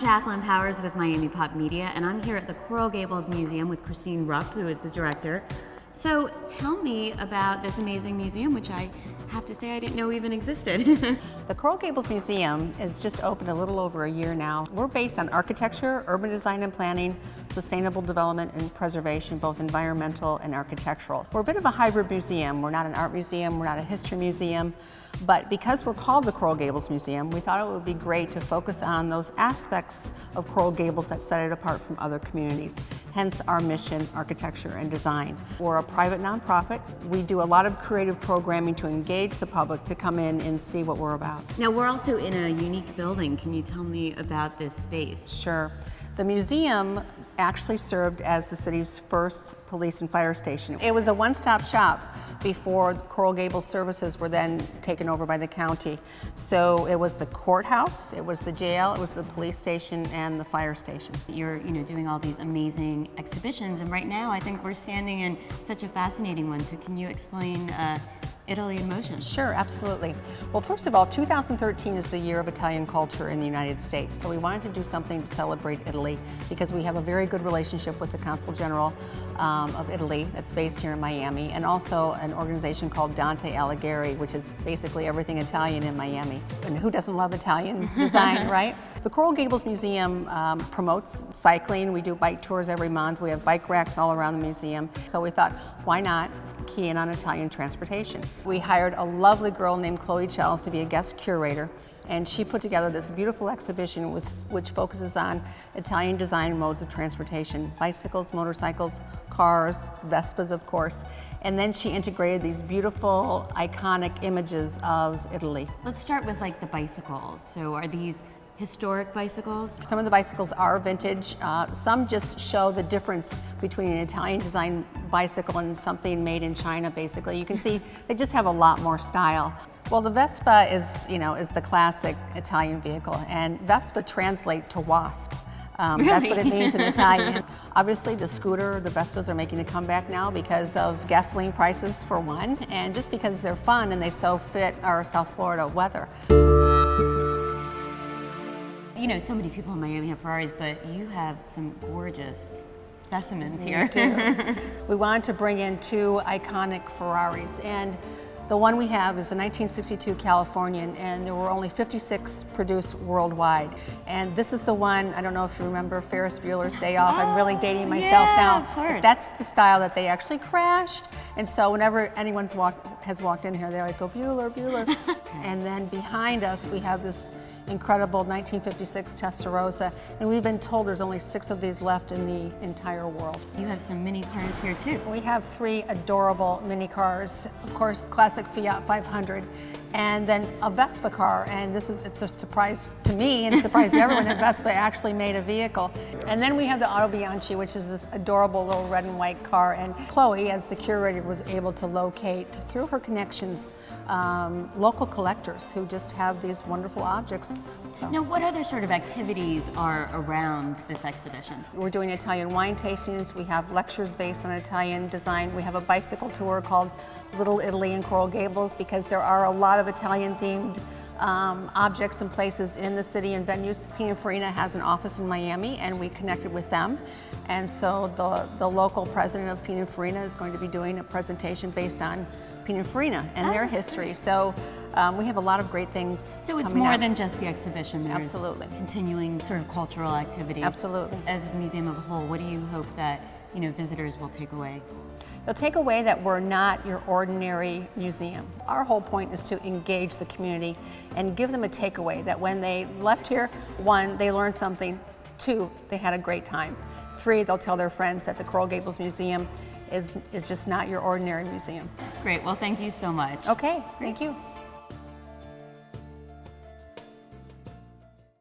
Jacqueline Powers with Miami Pop Media, and I'm here at the Coral Gables Museum with Christine Rupp, who is the director. So tell me about this amazing museum, which I have to say I didn't know even existed. The Coral Gables Museum is just opened a little over a year now. We're based on architecture, urban design and planning, sustainable development and preservation, both environmental and architectural. We're a bit of a hybrid museum. We're not an art museum, we're not a history museum, but because we're called the Coral Gables Museum, we thought it would be great to focus on those aspects of Coral Gables that set it apart from other communities. Hence our mission, architecture and design. We're a private nonprofit. We do a lot of creative programming to engage the public to come in and see what we're about. Now, we're also in a unique building. Can you tell me about this space? Sure. The museum actually served as the city's first police and fire station. It was a one-stop shop before Coral Gables services were then taken over by the county. So it was the courthouse, it was the jail, it was the police station, and the fire station. You're doing all these amazing exhibitions, and right now I think we're standing in such a fascinating one. So can you explain Italy in Motion? Sure, absolutely. Well, first of all, 2013 is the year of Italian culture in the United States. So we wanted to do something to celebrate Italy because we have a very good relationship with the Consul General of Italy that's based here in Miami, and also an organization called Dante Alighieri, which is basically everything Italian in Miami. And who doesn't love Italian design, right? The Coral Gables Museum promotes cycling. We do bike tours every month. We have bike racks all around the museum. So we thought, why not key in on Italian transportation? We hired a lovely girl named Chloe Chels to be a guest curator, and she put together this beautiful exhibition which focuses on Italian design modes of transportation: bicycles, motorcycles, cars, Vespas, of course. And then she integrated these beautiful, iconic images of Italy. Let's start with the bicycles. So are these historic bicycles? Some of the bicycles are vintage. Some just show the difference between an Italian design bicycle and something made in China, basically. You can see they just have a lot more style. Well, the Vespa is the classic Italian vehicle, and Vespa translate to wasp. Really? That's what it means in Italian. Obviously, the scooter, the Vespas are making a comeback now because of gasoline prices, for one, and just because they're fun and they so fit our South Florida weather. So many people in Miami have Ferraris, but you have some gorgeous specimens here. We do. We wanted to bring in two iconic Ferraris, and the one we have is a 1962 Californian, and there were only 56 produced worldwide. And this is the one, I don't know if you remember Ferris Bueller's Day Off. I'm really dating myself now. Of course. But that's the style that they actually crashed. And so whenever anyone has walked in here, they always go, Bueller, Bueller. And then behind us, we have this incredible 1956 Testarossa, and we've been told there's only 6 of these left in the entire world. You have some mini cars here too. We have 3 adorable mini cars. Of course, classic Fiat 500, and then a Vespa car, and it's a surprise to me and a surprise to everyone that Vespa actually made a vehicle. And then we have the Auto Bianchi, which is this adorable little red and white car, and Chloe, as the curator, was able to locate, through her connections, local collectors who just have these wonderful objects. So. Now, what other sort of activities are around this exhibition? We're doing Italian wine tastings. We have lectures based on Italian design. We have a bicycle tour called Little Italy in Coral Gables, because there are a lot of Italian-themed objects and places in the city and venues. Pininfarina has an office in Miami, and we connected with them. And so the local president of Pininfarina is going to be doing a presentation based on Pininfarina and their history. Great. So we have a lot of great things. So it's coming more out. than just the exhibition. There's Absolutely. continuing sort of cultural activities. Absolutely. As a museum of a whole, what do you hope that visitors will take away? They'll take away that we're not your ordinary museum. Our whole point is to engage the community and give them a takeaway that when they left here, 1, they learned something, 2, they had a great time, 3, they'll tell their friends that the Coral Gables Museum is just not your ordinary museum. Great. Well, thank you so much. Okay, thank you.